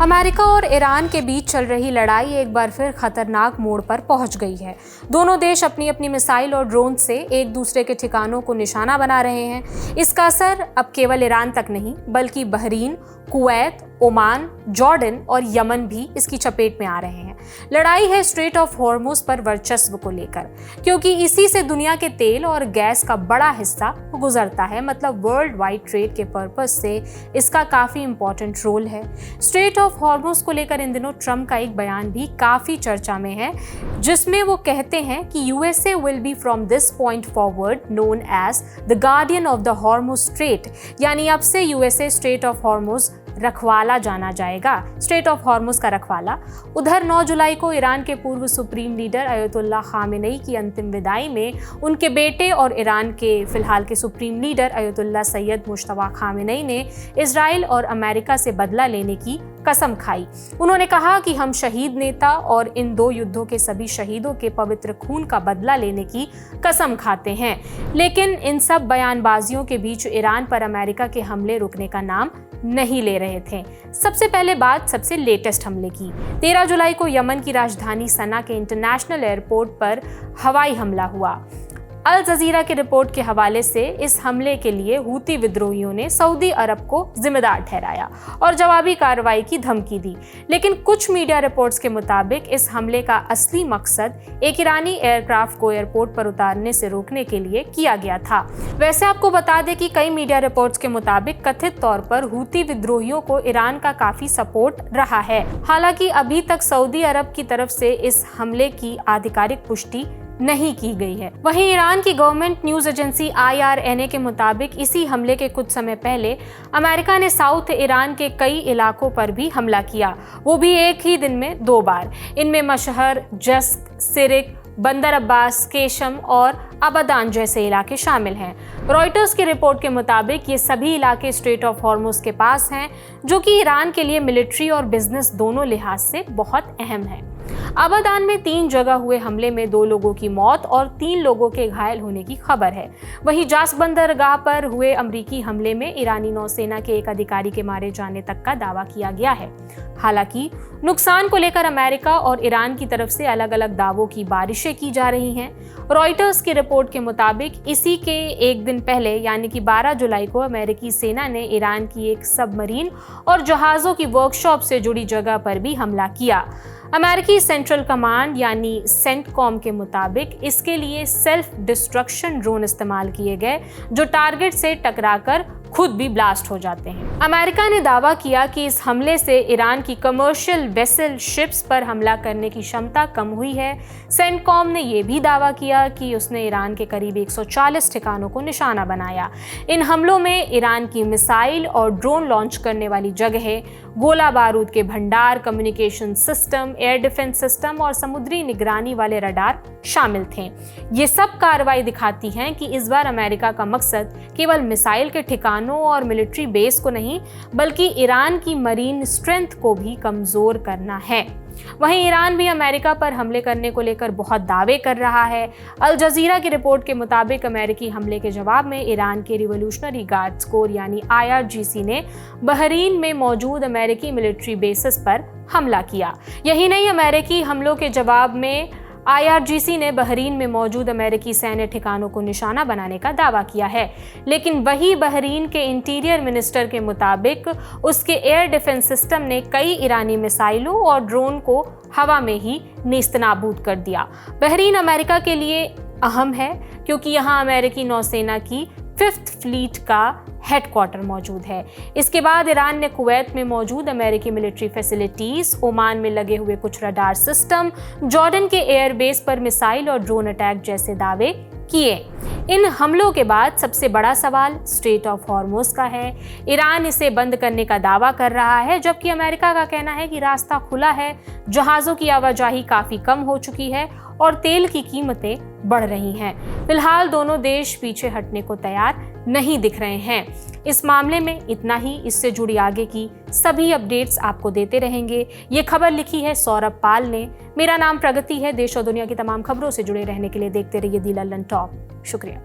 America और Iran के बीच चल रही लड़ाई एक बार फिर खतरनाक मोड़ पर पहुंच गई है। दोनों देश अपनी अपनी मिसाइल और ड्रोन से एक दूसरे के ठिकानों को निशाना बना रहे हैं। इसका असर अब केवल ईरान तक नहीं बल्कि बहरीन, कुवैत, ओमान, जॉर्डन और यमन भी इसकी चपेट में आ रहे हैं। लड़ाई है स्ट्रेट ऑफ हॉर्मुज पर वर्चस्व को लेकर, क्योंकि इसी से दुनिया के तेल और गैस का बड़ा हिस्सा गुजरता है। मतलब वर्ल्ड वाइड ट्रेड के पर्पस से इसका काफी इंपॉर्टेंट रोल है। स्ट्रेट ऑफ हॉर्मुज को लेकर इन दिनों ट्रम्प का एक बयान भी काफी चर्चा में है, जिसमें वो कहते हैं कि USA will be from this point forward known as the guardian of the Hormuz strait, यानी अब से यूएसए स्ट्रेट ऑफ हॉर्मुज रखवाला जाना जाएगा, स्ट्रेट ऑफ हॉर्मुज का रखवाला। उधर 9 जुलाई को ईरान के पूर्व सुप्रीम लीडर अयतुल्लाह खामेनेई की अंतिम विदाई में उनके बेटे और ईरान के फिलहाल के supreme leader Ayatollah Syed Mushtaba Khamenei ने इजराइल और अमेरिका से बदला लेने की कसम खाई। उन्होंने कहा कि हम शहीद नेता और इन 2 युद्धों के सभी शहीदों के पवित्र खून का बदला लेने की कसम खाते हैं। लेकिन इन सब बयानबाजियों के बीच ईरान पर अमेरिका के हमले रुकने का नाम नहीं ले रहे थे। सबसे पहले बात सबसे लेटेस्ट हमले की। 13 जुलाई को यमन की राजधानी सना के इंटरनेशनल एयरपोर्ट पर हवाई हमला हुआ। अल जजीरा की रिपोर्ट के हवाले से इस हमले के लिए हूती विद्रोहियों ने सऊदी अरब को जिम्मेदार ठहराया और जवाबी कार्रवाई की धमकी दी। लेकिन कुछ मीडिया रिपोर्ट्स के मुताबिक इस हमले का असली मकसद एक ईरानी एयरक्राफ्ट को एयरपोर्ट पर उतारने से रोकने के लिए किया गया था। वैसे आपको बता दें कि कई मीडिया रिपोर्ट्स के मुताबिक कथित तौर पर हूती विद्रोहियों को ईरान का काफी सपोर्ट रहा है। हालांकि अभी तक सऊदी अरब की तरफ से इस हमले की आधिकारिक पुष्टि नहीं की गई है। वहीं ईरान की गवर्नमेंट न्यूज एजेंसी IRNA के मुताबिक इसी हमले के कुछ समय पहले अमेरिका ने साउथ ईरान के कई इलाकों पर भी हमला किया, वो भी एक ही दिन में 2 बार। इनमें मशहर, जस्क, सिरिक, बंदर अब्बास, केशम और अबदान जैसे इलाके शामिल हैं। रॉयटर्स की रिपोर्ट के मुताबिक ये सभी इलाके स्ट्रेट ऑफ हॉर्मुज के पास हैं, जो कि ईरान के लिए मिलिट्री और बिजनेस दोनों लिहाज से बहुत अहम है। अबदान में 3 जगह हुए हमले में 2 लोगों की मौत और 3 लोगों के घायल होने की खबर है। वहीं जास्क बंदरगाह पर हुए अमरीकी हमले में ईरानी नौसेना के एक अधिकारी के मारे जाने तक का दावा किया गया है। हालांकि नुकसान को लेकर अमेरिका और ईरान की तरफ से अलग अलग दावों की बारिशें की जा रही हैं। रॉयटर्स की रिपोर्ट के मुताबिक इसी के एक दिन पहले यानी कि 12 जुलाई को अमेरिकी सेना ने ईरान की एक सबमरीन और जहाज़ों की वर्कशॉप से जुड़ी जगह पर भी हमला किया। अमेरिकी सेंट्रल कमांड यानी सेंटकॉम के मुताबिक इसके लिए सेल्फ डिस्ट्रक्शन ड्रोन इस्तेमाल किए गए, जो टारगेट से टकराकर खुद भी ब्लास्ट हो जाते हैं। अमेरिका ने दावा किया कि इस हमले से ईरान की कमर्शियल वेसल शिप्स पर हमला करने की क्षमता कम हुई है। सेंटकॉम ने यह भी दावा किया कि उसने ईरान के करीब 140 ठिकानों को निशाना बनाया। इन हमलों में ईरान की मिसाइल और ड्रोन लॉन्च करने वाली जगहें, गोला बारूद के भंडार, communication system, air defence system और समुद्री निगरानी वाले रडार शामिल थे। ये सब कार्रवाई दिखाती हैं कि इस बार अमेरिका का मकसद केवल मिसाइल के ठिकानों और मिलिट्री बेस को नहीं बल्कि ईरान की मरीन स्ट्रेंथ को भी कमजोर करना है। वहीं ईरान भी अमेरिका पर हमले करने को लेकर बहुत दावे कर रहा है। अल जजीरा की रिपोर्ट के मुताबिक अमेरिकी हमले के जवाब में ईरान के रिवोल्यूशनरी गार्ड्स कोर यानी IRGC ने बहरीन में मौजूद अमेरिकी मिलिट्री बेसिस पर हमला किया। यही नहीं, अमेरिकी हमलों के जवाब में IRGC ने बहरीन में मौजूद अमेरिकी सैन्य ठिकानों को निशाना बनाने का दावा किया है। लेकिन वही बहरीन के इंटीरियर मिनिस्टर के मुताबिक उसके एयर डिफेंस सिस्टम ने कई ईरानी मिसाइलों और ड्रोन को हवा में ही नेस्तनाबूद कर दिया। बहरीन अमेरिका के लिए अहम है क्योंकि यहाँ अमेरिकी नौसेना की 5th फ्लीट का हेडक्वार्टर मौजूद है। इसके बाद ईरान ने कुवैत में मौजूद अमेरिकी मिलिट्री फैसिलिटीज, ओमान में लगे हुए कुछ रडार सिस्टम, जॉर्डन के एयरबेस पर मिसाइल और ड्रोन अटैक जैसे दावे किए। इन हमलों के बाद सबसे बड़ा सवाल स्ट्रेट ऑफ हॉर्मुज का है। ईरान इसे बंद करने का दावा कर रहा है, जबकि अमेरिका का कहना है कि रास्ता खुला है, जहाज़ों की आवाजाही काफ़ी कम हो चुकी है और तेल की कीमतें बढ़ रही हैं। फिलहाल दोनों देश पीछे हटने को तैयार नहीं दिख रहे हैं। इस मामले में इतना ही। इससे जुड़ी आगे की सभी अपडेट्स आपको देते रहेंगे। ये खबर लिखी है सौरभ पाल ने। मेरा नाम प्रगति है। देश और दुनिया की तमाम खबरों से जुड़े रहने के लिए देखते रहिए दी लल्लन टॉप। शुक्रिया।